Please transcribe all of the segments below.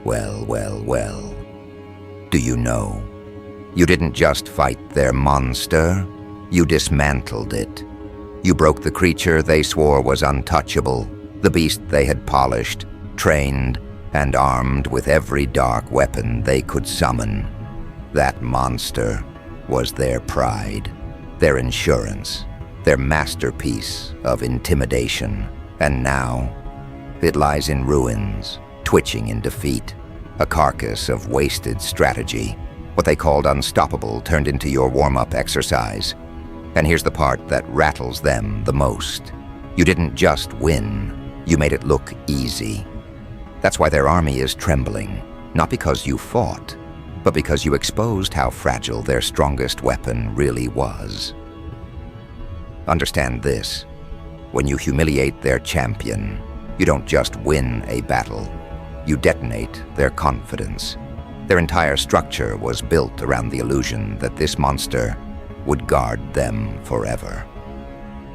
Well. Do you know? You didn't just fight their monster, you dismantled it. You broke the creature they swore was untouchable, the beast they had polished, trained, and armed with every dark weapon they could summon. That monster was their pride, their insurance, their masterpiece of intimidation. And now, it lies in ruins, twitching in defeat, a carcass of wasted strategy. What they called unstoppable turned into your warm-up exercise. And here's the part that rattles them the most. You didn't just win, you made it look easy. That's why their army is trembling, not because you fought, but because you exposed how fragile their strongest weapon really was. Understand this: when you humiliate their champion, you don't just win a battle, you detonate their confidence. Their entire structure was built around the illusion that this monster would guard them forever.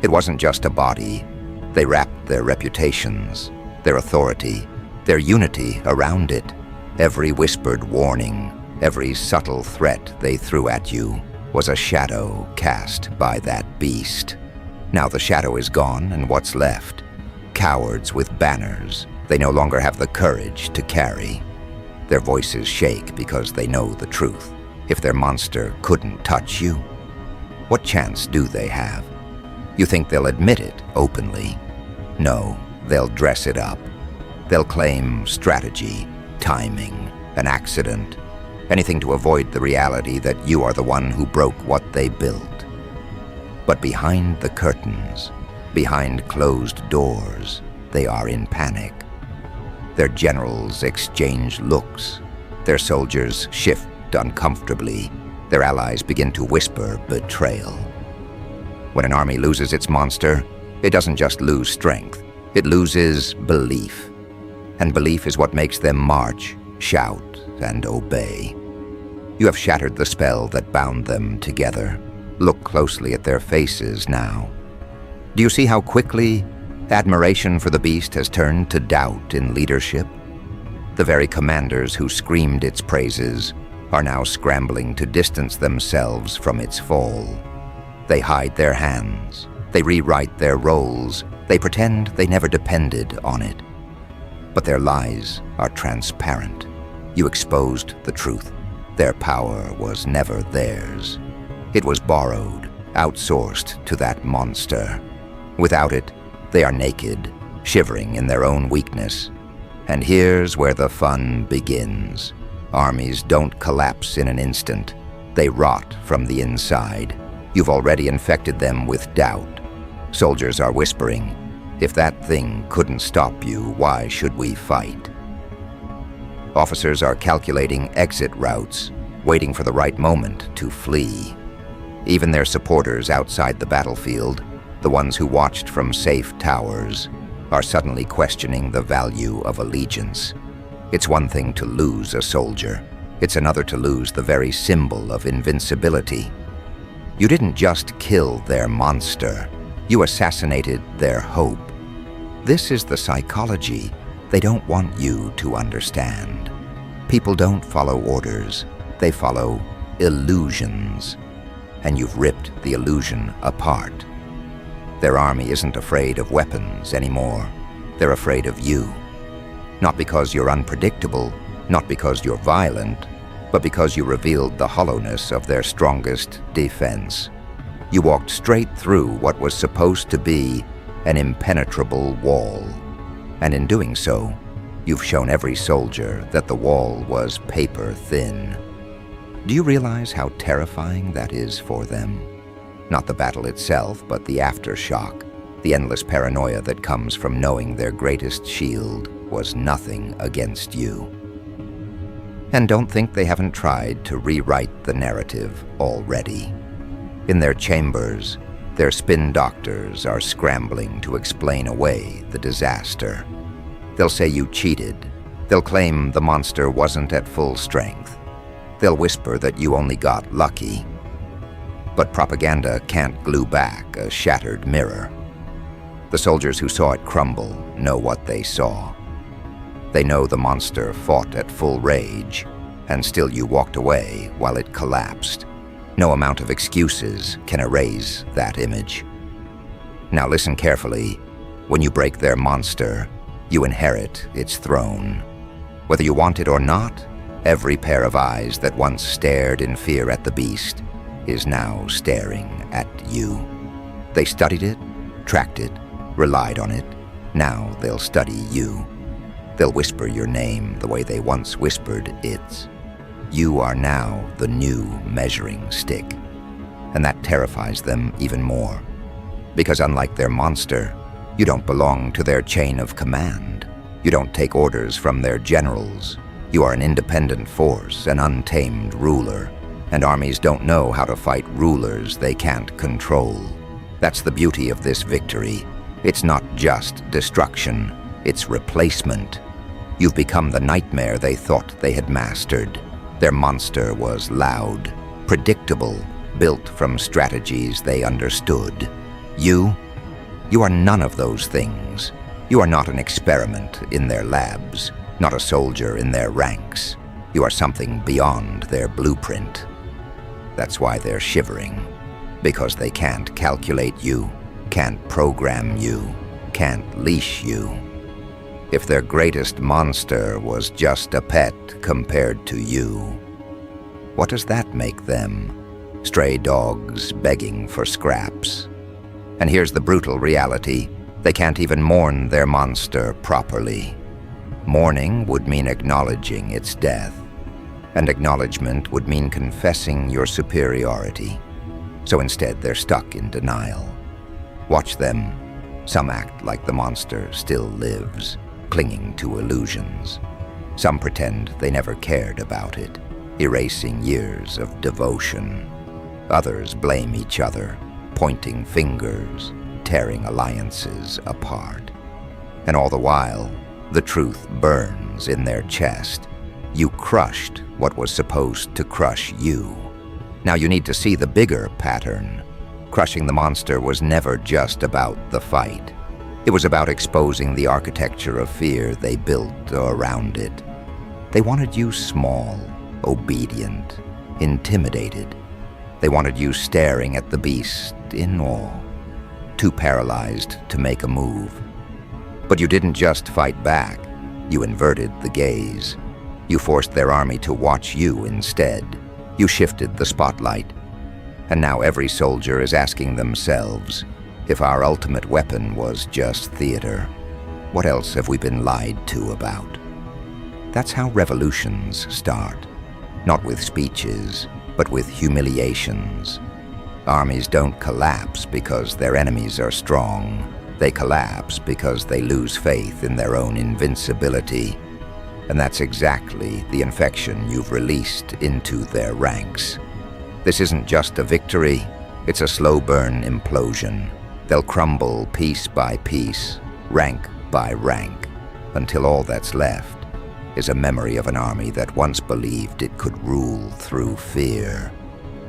It wasn't just a body. They wrapped their reputations, their authority, their unity around it. Every whispered warning, every subtle threat they threw at you was a shadow cast by that beast. Now the shadow is gone, and what's left? Cowards with banners they no longer have the courage to carry. Their voices shake because they know the truth. If their monster couldn't touch you, what chance do they have? You think they'll admit it openly? No, they'll dress it up. They'll claim strategy, timing, an accident, anything to avoid the reality that you are the one who broke what they built. But behind the curtains, behind closed doors, they are in panic. Their generals exchange looks. Their soldiers shift uncomfortably. Their allies begin to whisper betrayal. When an army loses its monster, it doesn't just lose strength, it loses belief. And belief is what makes them march, shout, and obey. You have shattered the spell that bound them together. Look closely at their faces now. Do you see how quickly admiration for the beast has turned to doubt in leadership? The very commanders who screamed its praises are now scrambling to distance themselves from its fall. They hide their hands. They rewrite their roles. They pretend they never depended on it. But their lies are transparent. You exposed the truth. Their power was never theirs. It was borrowed, outsourced to that monster. Without it, they are naked, shivering in their own weakness. And here's where the fun begins. Armies don't collapse in an instant. They rot from the inside. You've already infected them with doubt. Soldiers are whispering, "If that thing couldn't stop you, why should we fight?" Officers are calculating exit routes, waiting for the right moment to flee. Even their supporters outside the battlefield, the ones who watched from safe towers, are suddenly questioning the value of allegiance. It's one thing to lose a soldier. It's another to lose the very symbol of invincibility. You didn't just kill their monster. You assassinated their hope. This is the psychology they don't want you to understand. People don't follow orders. They follow illusions. And you've ripped the illusion apart. Their army isn't afraid of weapons anymore. They're afraid of you. Not because you're unpredictable, not because you're violent, but because you revealed the hollowness of their strongest defense. You walked straight through what was supposed to be an impenetrable wall. And in doing so, you've shown every soldier that the wall was paper thin. Do you realize how terrifying that is for them? Not the battle itself, but the aftershock, the endless paranoia that comes from knowing their greatest shield was nothing against you. And don't think they haven't tried to rewrite the narrative already. In their chambers, their spin doctors are scrambling to explain away the disaster. They'll say you cheated. They'll claim the monster wasn't at full strength. They'll whisper that you only got lucky. But propaganda can't glue back a shattered mirror. The soldiers who saw it crumble know what they saw. They know the monster fought at full rage, and still you walked away while it collapsed. No amount of excuses can erase that image. Now listen carefully. When you break their monster, you inherit its throne. Whether you want it or not, every pair of eyes that once stared in fear at the beast is now staring at you. They studied it, tracked it, relied on it. Now they'll study you. They'll whisper your name the way they once whispered its. You are now the new measuring stick, and that terrifies them even more. Because unlike their monster, you don't belong to their chain of command. You don't take orders from their generals. You are an independent force, an untamed ruler, and armies don't know how to fight rulers they can't control. That's the beauty of this victory. It's not just destruction, it's replacement. You've become the nightmare they thought they had mastered. Their monster was loud, predictable, built from strategies they understood. You are none of those things. You are not an experiment in their labs, not a soldier in their ranks. You are something beyond their blueprint. That's why they're shivering, because they can't calculate you, can't program you, can't leash you. If their greatest monster was just a pet compared to you, what does that make them? Stray dogs begging for scraps. And here's the brutal reality. They can't even mourn their monster properly. Mourning would mean acknowledging its death, and acknowledgement would mean confessing your superiority. So instead, they're stuck in denial. Watch them. Some act like the monster still lives, clinging to illusions. Some pretend they never cared about it, erasing years of devotion. Others blame each other, pointing fingers, tearing alliances apart. And all the while, the truth burns in their chest. You crushed what was supposed to crush you. Now you need to see the bigger pattern. Crushing the monster was never just about the fight. It was about exposing the architecture of fear they built around it. They wanted you small, obedient, intimidated. They wanted you staring at the beast in awe, too paralyzed to make a move. But you didn't just fight back. You inverted the gaze. You forced their army to watch you instead. You shifted the spotlight. And now every soldier is asking themselves, if our ultimate weapon was just theater, what else have we been lied to about? That's how revolutions start. Not with speeches, but with humiliations. Armies don't collapse because their enemies are strong. They collapse because they lose faith in their own invincibility. And that's exactly the infection you've released into their ranks. This isn't just a victory, it's a slow burn implosion. They'll crumble piece by piece, rank by rank, until all that's left is a memory of an army that once believed it could rule through fear.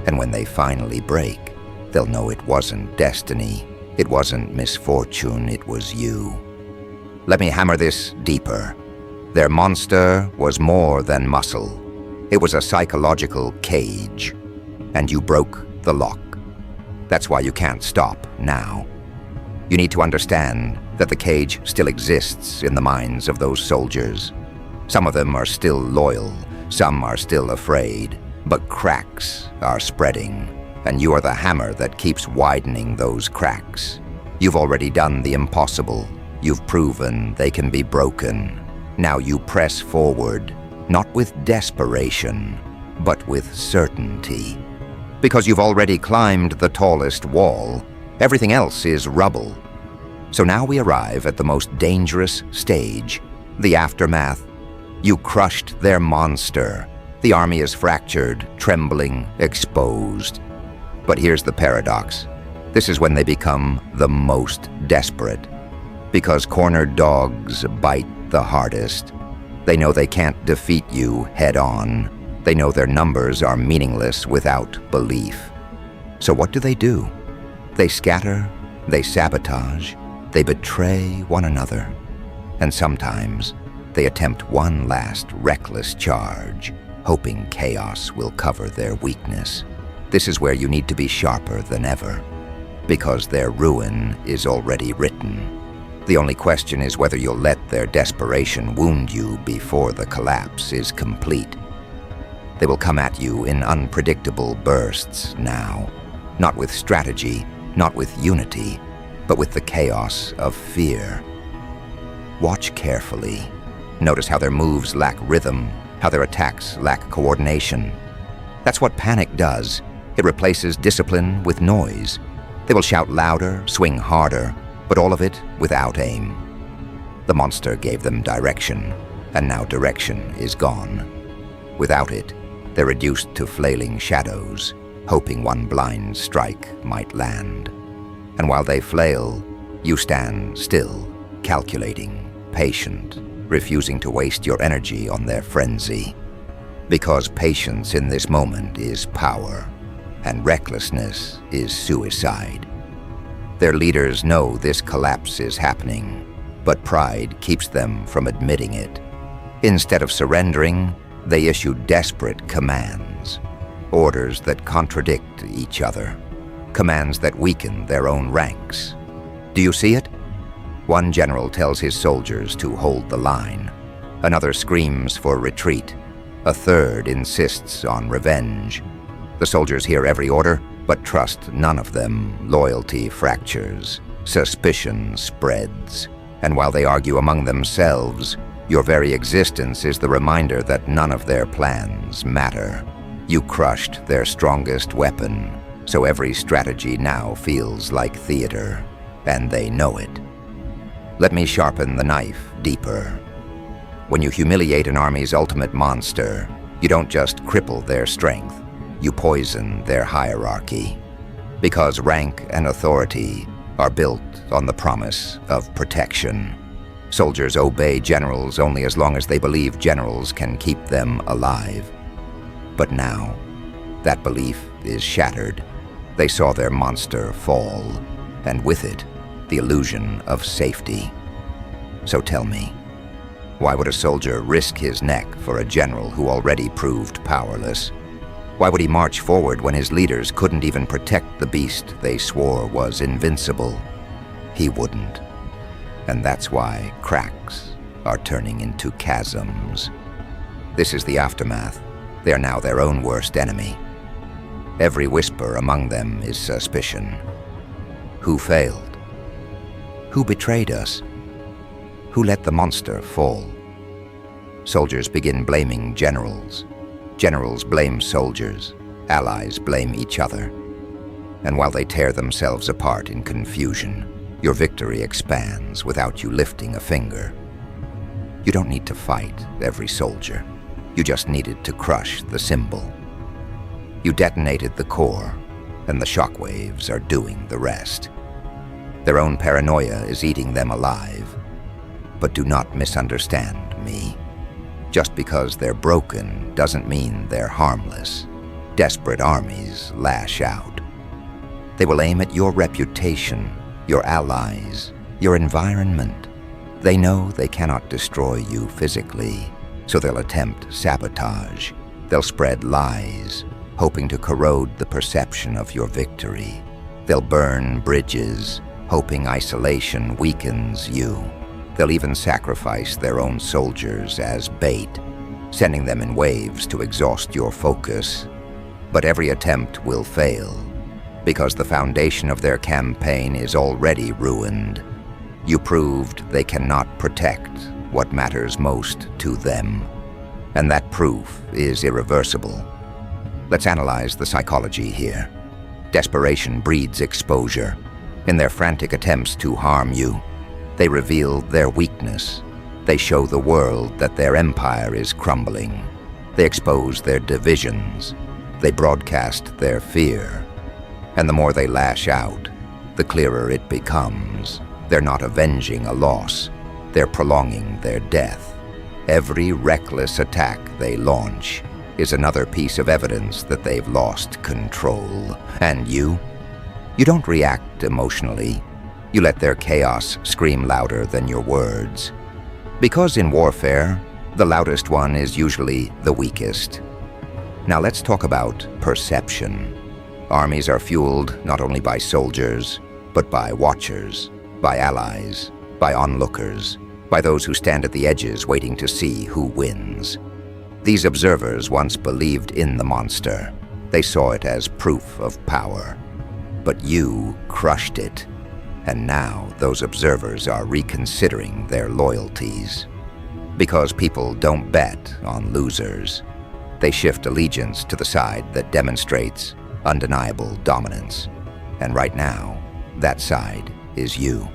And when they finally break, they'll know it wasn't destiny, it wasn't misfortune, it was you. Let me hammer this deeper. Their monster was more than muscle. It was a psychological cage, and you broke the lock. That's why you can't stop now. You need to understand that the cage still exists in the minds of those soldiers. Some of them are still loyal, some are still afraid, but cracks are spreading, and you are the hammer that keeps widening those cracks. You've already done the impossible. You've proven they can be broken. Now you press forward, not with desperation, but with certainty. Because you've already climbed the tallest wall, everything else is rubble. So now we arrive at the most dangerous stage, the aftermath. You crushed their monster. The army is fractured, trembling, exposed. But here's the paradox. This is when they become the most desperate. Because cornered dogs bite the hardest. They know they can't defeat you head-on. They know their numbers are meaningless without belief. So what do? They scatter, they sabotage, they betray one another. And sometimes, They attempt one last reckless charge, hoping chaos will cover their weakness. This is where you need to be sharper than ever, because their ruin is already written. The only question is whether you'll let their desperation wound you before the collapse is complete. They will come at you in unpredictable bursts now, not with strategy, not with unity, but with the chaos of fear. Watch carefully. Notice how their moves lack rhythm, how their attacks lack coordination. That's what panic does. It replaces discipline with noise. They will shout louder, swing harder, but all of it without aim. The monster gave them direction, and now direction is gone. Without it, they're reduced to flailing shadows, hoping one blind strike might land. And while they flail, you stand still, calculating, patient, refusing to waste your energy on their frenzy. Because patience in this moment is power, and recklessness is suicide. Their leaders know this collapse is happening, but pride keeps them from admitting it. Instead of surrendering, they issue desperate commands, orders that contradict each other, commands that weaken their own ranks. Do you see it? One general tells his soldiers to hold the line. Another screams for retreat. A third insists on revenge. The soldiers hear every order, but trust none of them. Loyalty fractures. Suspicion spreads. And while they argue among themselves, your very existence is the reminder that none of their plans matter. You crushed their strongest weapon, so every strategy now feels like theater, and they know it. Let me sharpen the knife deeper. When you humiliate an army's ultimate monster, you don't just cripple their strength, you poison their hierarchy. Because rank and authority are built on the promise of protection. Soldiers obey generals only as long as they believe generals can keep them alive. But now, that belief is shattered. They saw their monster fall, and with it, the illusion of safety. So tell me, why would a soldier risk his neck for a general who already proved powerless? Why would he march forward when his leaders couldn't even protect the beast they swore was invincible? He wouldn't. And that's why cracks are turning into chasms. This is the aftermath. They are now their own worst enemy. Every whisper among them is suspicion. Who failed? Who betrayed us? Who let the monster fall? Soldiers begin blaming generals. Generals blame soldiers. Allies blame each other. And while they tear themselves apart in confusion, your victory expands without you lifting a finger. You don't need to fight every soldier. You just needed to crush the symbol. You detonated the core, and the shockwaves are doing the rest. Their own paranoia is eating them alive. But do not misunderstand me. Just because they're broken doesn't mean they're harmless. Desperate armies lash out. They will aim at your reputation, your allies, your environment. They know they cannot destroy you physically, so they'll attempt sabotage. They'll spread lies, hoping to corrode the perception of your victory. They'll burn bridges, hoping isolation weakens you. They'll even sacrifice their own soldiers as bait, sending them in waves to exhaust your focus. But every attempt will fail, because the foundation of their campaign is already ruined. You proved they cannot protect what matters most to them, and that proof is irreversible. Let's analyze the psychology here. Desperation breeds exposure. In their frantic attempts to harm you, they reveal their weakness. They show the world that their empire is crumbling. They expose their divisions. They broadcast their fear. And the more they lash out, the clearer it becomes. They're not avenging a loss. They're prolonging their death. Every reckless attack they launch is another piece of evidence that they've lost control. And you don't react emotionally. You let their chaos scream louder than your words. Because in warfare, the loudest one is usually the weakest. Now let's talk about perception. Armies are fueled not only by soldiers, but by watchers, by allies, by onlookers, by those who stand at the edges waiting to see who wins. These observers once believed in the monster. They saw it as proof of power. But you crushed it, and now those observers are reconsidering their loyalties. Because people don't bet on losers. They shift allegiance to the side that demonstrates undeniable dominance. And right now, that side is you.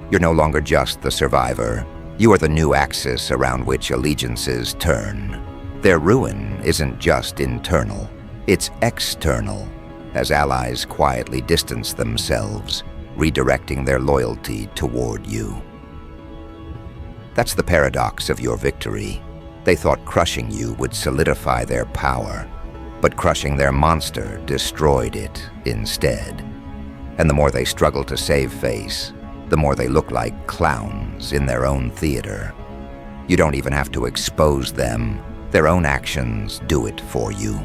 You're no longer just the survivor. You are the new axis around which allegiances turn. Their ruin isn't just internal, it's external, as allies quietly distance themselves, redirecting their loyalty toward you. That's the paradox of your victory. They thought crushing you would solidify their power, but crushing their monster destroyed it instead. And the more they struggle to save face, the more they look like clowns in their own theater. You don't even have to expose them. Their own actions do it for you.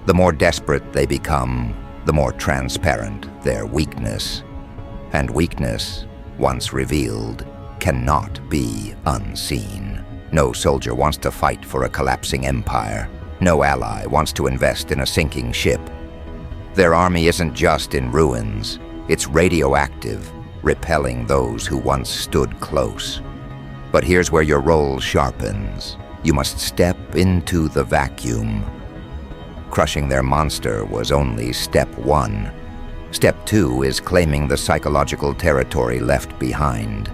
The more desperate they become, the more transparent their weakness. And weakness, once revealed, cannot be unseen. No soldier wants to fight for a collapsing empire. No ally wants to invest in a sinking ship. Their army isn't just in ruins, it's radioactive, repelling those who once stood close. But here's where your role sharpens. You must step into the vacuum. Crushing their monster was only step one. Step two is claiming the psychological territory left behind.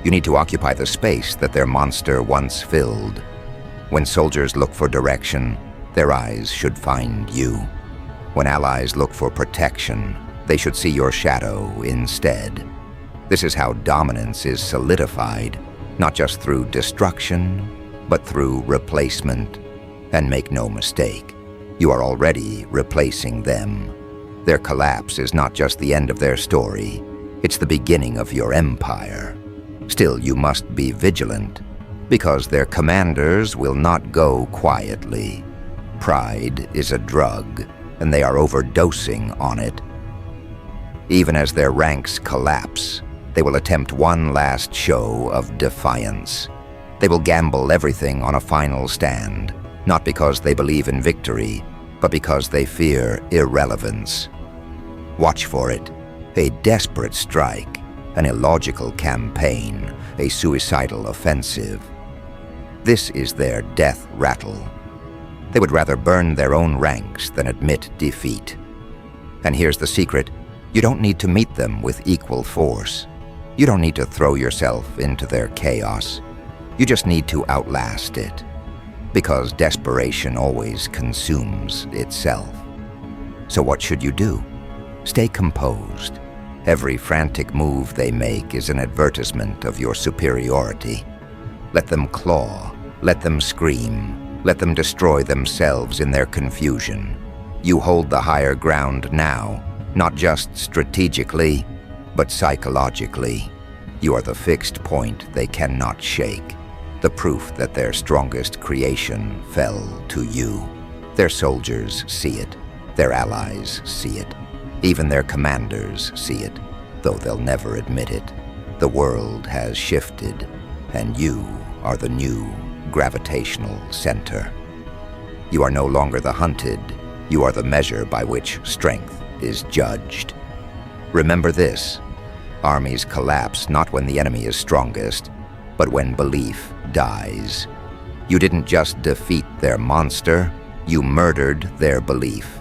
You need to occupy the space that their monster once filled. When soldiers look for direction, their eyes should find you. When allies look for protection, they should see your shadow instead. This is how dominance is solidified, not just through destruction, but through replacement. And make no mistake, you are already replacing them. Their collapse is not just the end of their story, it's the beginning of your empire. Still, you must be vigilant, because their commanders will not go quietly. Pride is a drug, and they are overdosing on it. Even as their ranks collapse, they will attempt one last show of defiance. They will gamble everything on a final stand, not because they believe in victory, but because they fear irrelevance. Watch for it. A desperate strike, an illogical campaign, a suicidal offensive. This is their death rattle. They would rather burn their own ranks than admit defeat. And here's the secret. You don't need to meet them with equal force. You don't need to throw yourself into their chaos. You just need to outlast it. Because desperation always consumes itself. So what should you do? Stay composed. Every frantic move they make is an advertisement of your superiority. Let them claw, let them scream, let them destroy themselves in their confusion. You hold the higher ground now, not just strategically, but psychologically. You are the fixed point they cannot shake, the proof that their strongest creation fell to you. Their soldiers see it, their allies see it, even their commanders see it, though they'll never admit it. The world has shifted, and you are the new gravitational center. You are no longer the hunted, you are the measure by which strength is judged. Remember this, armies collapse not when the enemy is strongest, but when belief dies. You didn't just defeat their monster, you murdered their belief.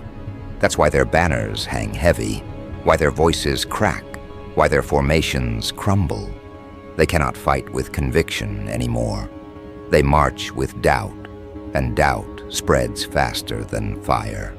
That's why their banners hang heavy, why their voices crack, why their formations crumble. They cannot fight with conviction anymore. They march with doubt, and doubt spreads faster than fire.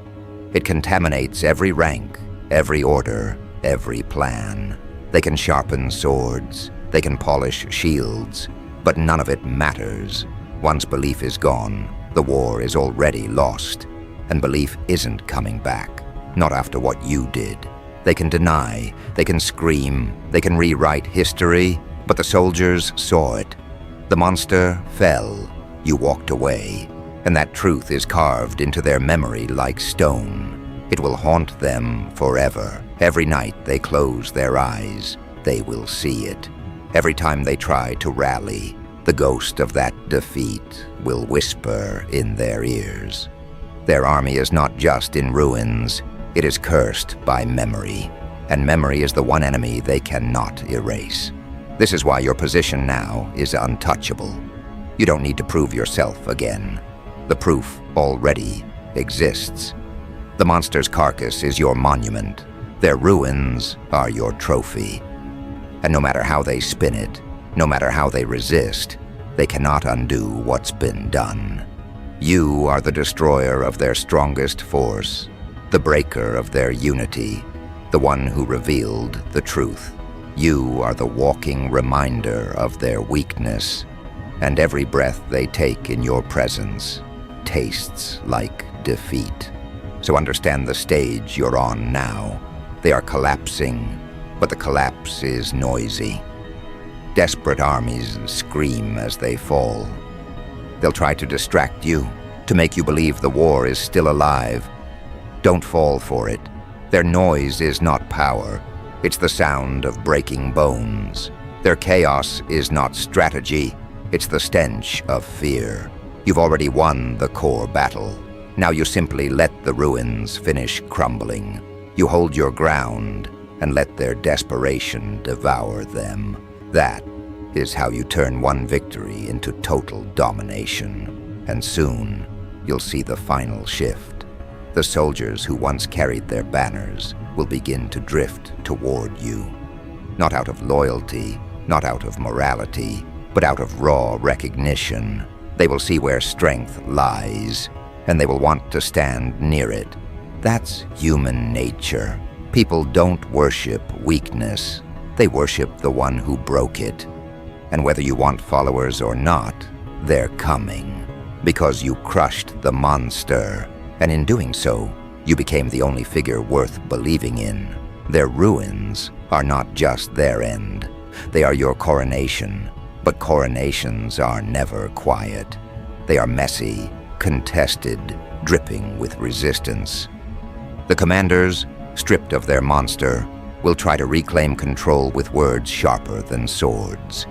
It contaminates every rank, every order, every plan. They can sharpen swords, they can polish shields, but none of it matters. Once belief is gone, the war is already lost, and belief isn't coming back, not after what you did. They can deny, they can scream, they can rewrite history, but the soldiers saw it. The monster fell, you walked away, and that truth is carved into their memory like stone. It will haunt them forever. Every night they close their eyes, they will see it. Every time they try to rally, the ghost of that defeat will whisper in their ears. Their army is not just in ruins, it is cursed by memory, and memory is the one enemy they cannot erase. This is why your position now is untouchable. You don't need to prove yourself again. The proof already exists. The monster's carcass is your monument. Their ruins are your trophy. And no matter how they spin it, no matter how they resist, they cannot undo what's been done. You are the destroyer of their strongest force, the breaker of their unity, the one who revealed the truth. You are the walking reminder of their weakness, and every breath they take in your presence tastes like defeat. So understand the stage you're on now. They are collapsing, but the collapse is noisy. Desperate armies scream as they fall. They'll try to distract you, to make you believe the war is still alive. Don't fall for it. Their noise is not power. It's the sound of breaking bones. Their chaos is not strategy. It's the stench of fear. You've already won the core battle. Now you simply let the ruins finish crumbling. You hold your ground and let their desperation devour them. That is how you turn one victory into total domination. And soon, you'll see the final shift. The soldiers who once carried their banners will begin to drift toward you. Not out of loyalty, not out of morality, but out of raw recognition. They will see where strength lies, and they will want to stand near it. That's human nature. People don't worship weakness. They worship the one who broke it. And whether you want followers or not, they're coming. Because you crushed the monster. And in doing so, you became the only figure worth believing in. Their ruins are not just their end. They are your coronation. But coronations are never quiet. They are messy, contested, dripping with resistance. The commanders, stripped of their monster, will try to reclaim control with words sharper than swords.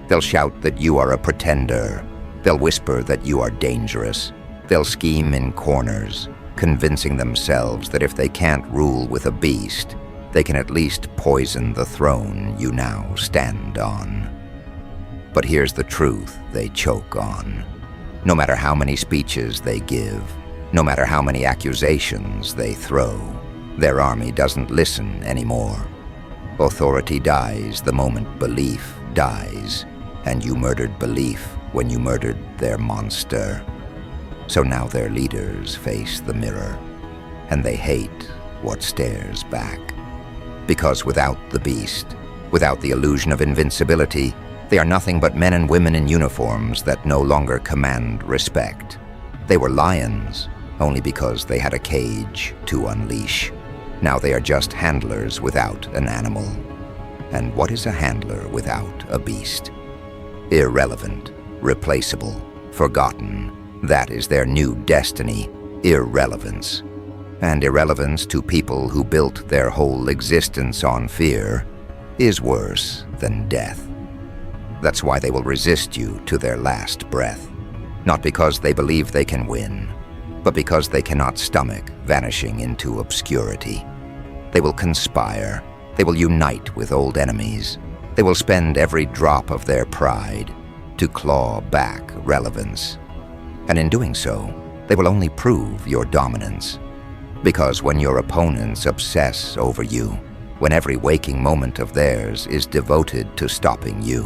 They'll shout that you are a pretender. They'll whisper that you are dangerous. They'll scheme in corners, convincing themselves that if they can't rule with a beast, they can at least poison the throne you now stand on. But here's the truth they choke on. No matter how many speeches they give, no matter how many accusations they throw, their army doesn't listen anymore. Authority dies the moment belief dies, and you murdered belief when you murdered their monster. So now their leaders face the mirror, and they hate what stares back. Because without the beast, without the illusion of invincibility, they are nothing but men and women in uniforms that no longer command respect. They were lions, only because they had a cage to unleash. Now they are just handlers without an animal. And what is a handler without a beast? Irrelevant, replaceable, forgotten. That is their new destiny, irrelevance. And irrelevance to people who built their whole existence on fear is worse than death. That's why they will resist you to their last breath. Not because they believe they can win, but because they cannot stomach vanishing into obscurity. They will conspire. They will unite with old enemies. They will spend every drop of their pride to claw back relevance. And in doing so, they will only prove your dominance. Because when your opponents obsess over you, when every waking moment of theirs is devoted to stopping you,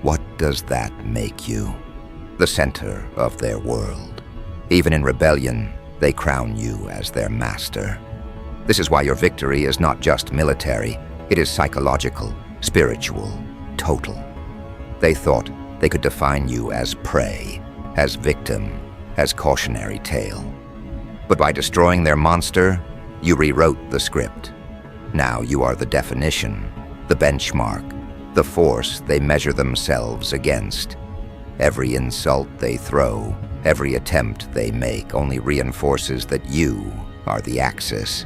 what does that make you? The center of their world. Even in rebellion, they crown you as their master. This is why your victory is not just military, it is psychological, spiritual, total. They thought they could define you as prey, as victim, as cautionary tale. But by destroying their monster, you rewrote the script. Now you are the definition, the benchmark, the force they measure themselves against. Every insult they throw, every attempt they make only reinforces that you are the axis.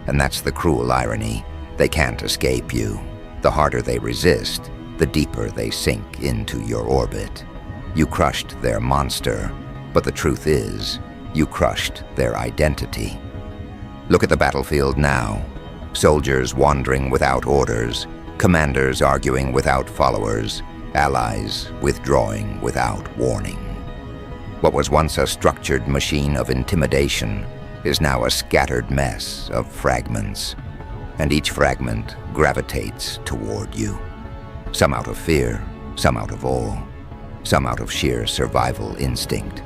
And that's the cruel irony. They can't escape you. The harder they resist, the deeper they sink into your orbit. You crushed their monster, but the truth is, you crushed their identity. Look at the battlefield now. Soldiers wandering without orders, commanders arguing without followers, allies withdrawing without warning. What was once a structured machine of intimidation is now a scattered mess of fragments, and each fragment gravitates toward you. Some out of fear, some out of awe, some out of sheer survival instinct.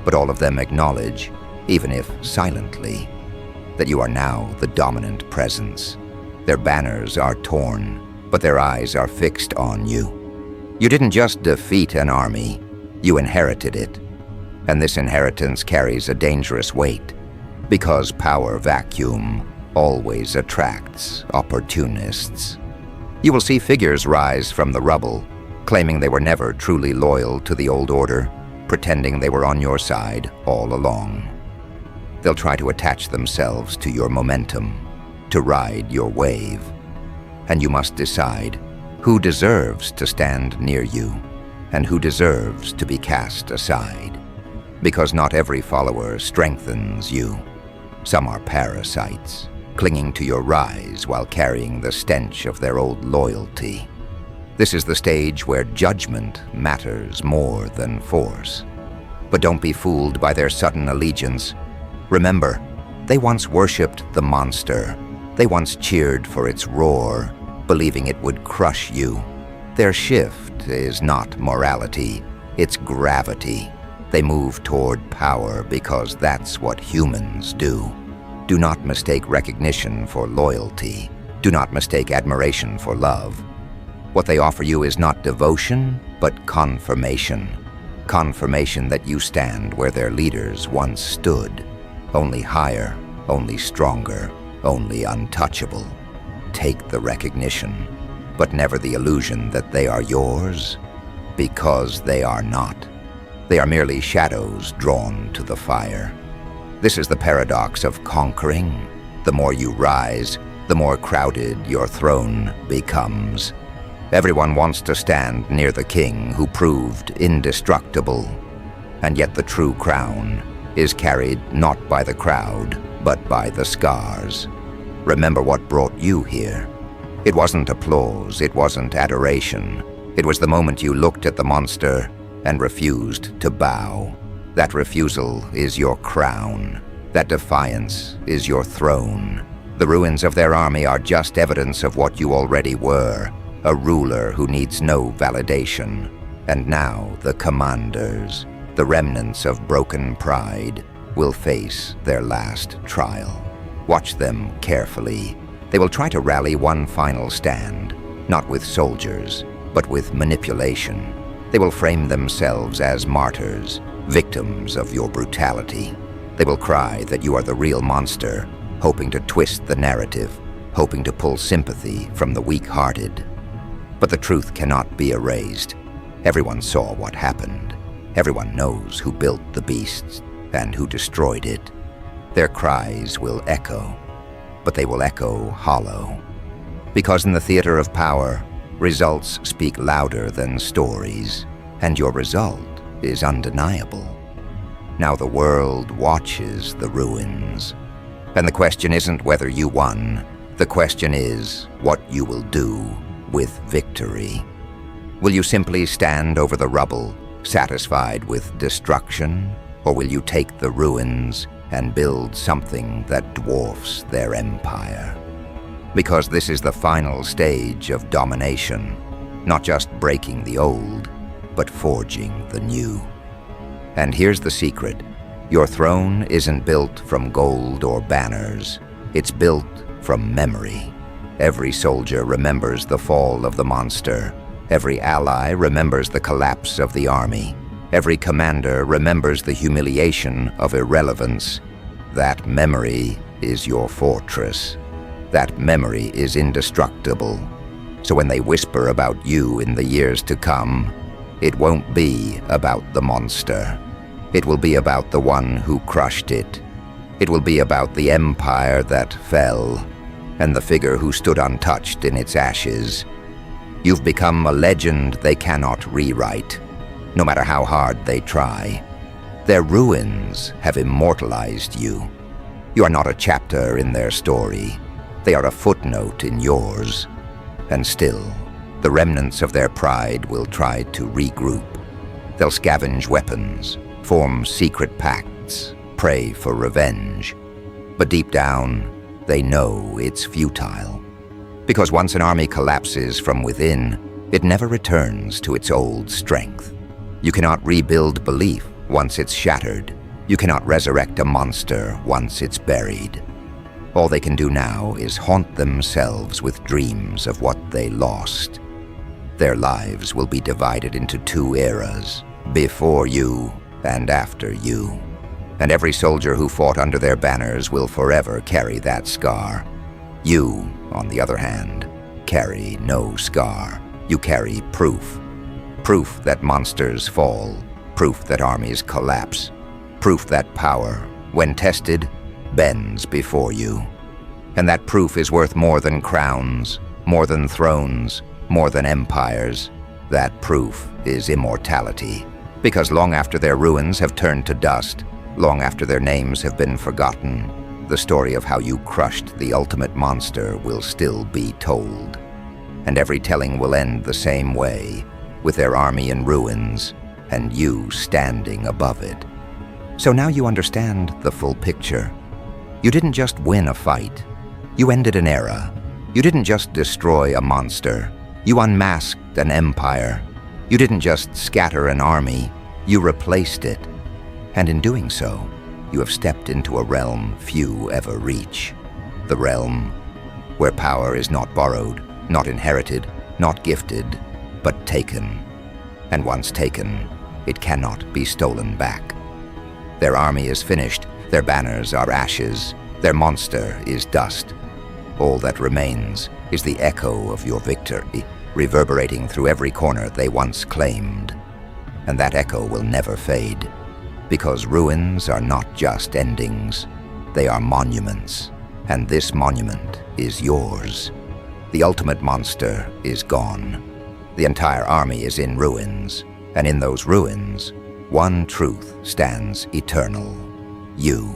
But all of them acknowledge, even if silently, that you are now the dominant presence. Their banners are torn, but their eyes are fixed on you. You didn't just defeat an army, you inherited it. And this inheritance carries a dangerous weight, because power vacuum always attracts opportunists. You will see figures rise from the rubble, claiming they were never truly loyal to the old order, pretending they were on your side all along. They'll try to attach themselves to your momentum, to ride your wave. And you must decide who deserves to stand near you and who deserves to be cast aside. Because not every follower strengthens you. Some are parasites, clinging to your rise while carrying the stench of their old loyalty. This is the stage where judgment matters more than force. But don't be fooled by their sudden allegiance. Remember, they once worshipped the monster. They once cheered for its roar, believing it would crush you. Their shift is not morality, it's gravity. They move toward power because that's what humans do. Do not mistake recognition for loyalty. Do not mistake admiration for love. What they offer you is not devotion, but confirmation. Confirmation that you stand where their leaders once stood. Only higher, only stronger, only untouchable. Take the recognition, but never the illusion that they are yours, because they are not. They are merely shadows drawn to the fire. This is the paradox of conquering. The more you rise, the more crowded your throne becomes. Everyone wants to stand near the king who proved indestructible, and yet the true crown is carried not by the crowd, but by the scars. Remember what brought you here. It wasn't applause, it wasn't adoration. It was the moment you looked at the monster and refused to bow. That refusal is your crown. That defiance is your throne. The ruins of their army are just evidence of what you already were, a ruler who needs no validation. And now the commanders, the remnants of broken pride, will face their last trial. Watch them carefully. They will try to rally one final stand, not with soldiers, but with manipulation. They will frame themselves as martyrs, victims of your brutality. They will cry that you are the real monster, hoping to twist the narrative, hoping to pull sympathy from the weak-hearted. But the truth cannot be erased. Everyone saw what happened. Everyone knows who built the beasts and who destroyed it. Their cries will echo, but they will echo hollow. Because in the theater of power, results speak louder than stories, and your result is undeniable. Now the world watches the ruins. And the question isn't whether you won. The question is what you will do with victory. Will you simply stand over the rubble, satisfied with destruction, or will you take the ruins and build something that dwarfs their empire? Because this is the final stage of domination, not just breaking the old, but forging the new. And here's the secret. Your throne isn't built from gold or banners. It's built from memory. Every soldier remembers the fall of the monster. Every ally remembers the collapse of the army. Every commander remembers the humiliation of irrelevance. That memory is your fortress. That memory is indestructible. So when they whisper about you in the years to come, It won't be about the monster. It will be about the one who crushed it. It will be about the empire that fell, and the figure who stood untouched in its ashes. You've become a legend they cannot rewrite, no matter how hard they try. Their ruins have immortalized you. You are not a chapter in their story. They are a footnote in yours. And still, the remnants of their pride will try to regroup. They'll scavenge weapons, form secret pacts, pray for revenge. But deep down, they know it's futile. Because once an army collapses from within, it never returns to its old strength. You cannot rebuild belief once it's shattered. You cannot resurrect a monster once it's buried. All they can do now is haunt themselves with dreams of what they lost. Their lives will be divided into two eras, before you and after you. And every soldier who fought under their banners will forever carry that scar. You, on the other hand, carry no scar. You carry proof. Proof that monsters fall. Proof that armies collapse. Proof that power, when tested, bends before you. And that proof is worth more than crowns, more than thrones, more than empires. That proof is immortality. Because long after their ruins have turned to dust, long after their names have been forgotten, the story of how you crushed the ultimate monster will still be told. And every telling will end the same way, with their army in ruins, and you standing above it. So now you understand the full picture. You didn't just win a fight. You ended an era. You didn't just destroy a monster. You unmasked an empire. You didn't just scatter an army. You replaced it. And in doing so, you have stepped into a realm few ever reach. The realm where power is not borrowed, not inherited, not gifted, but taken. And once taken, it cannot be stolen back. Their army is finished, their banners are ashes, their monster is dust. All that remains is the echo of your victory, reverberating through every corner they once claimed. And that echo will never fade, because ruins are not just endings, they are monuments, and this monument is yours. The ultimate monster is gone. The entire army is in ruins, and in those ruins, one truth stands eternal: you.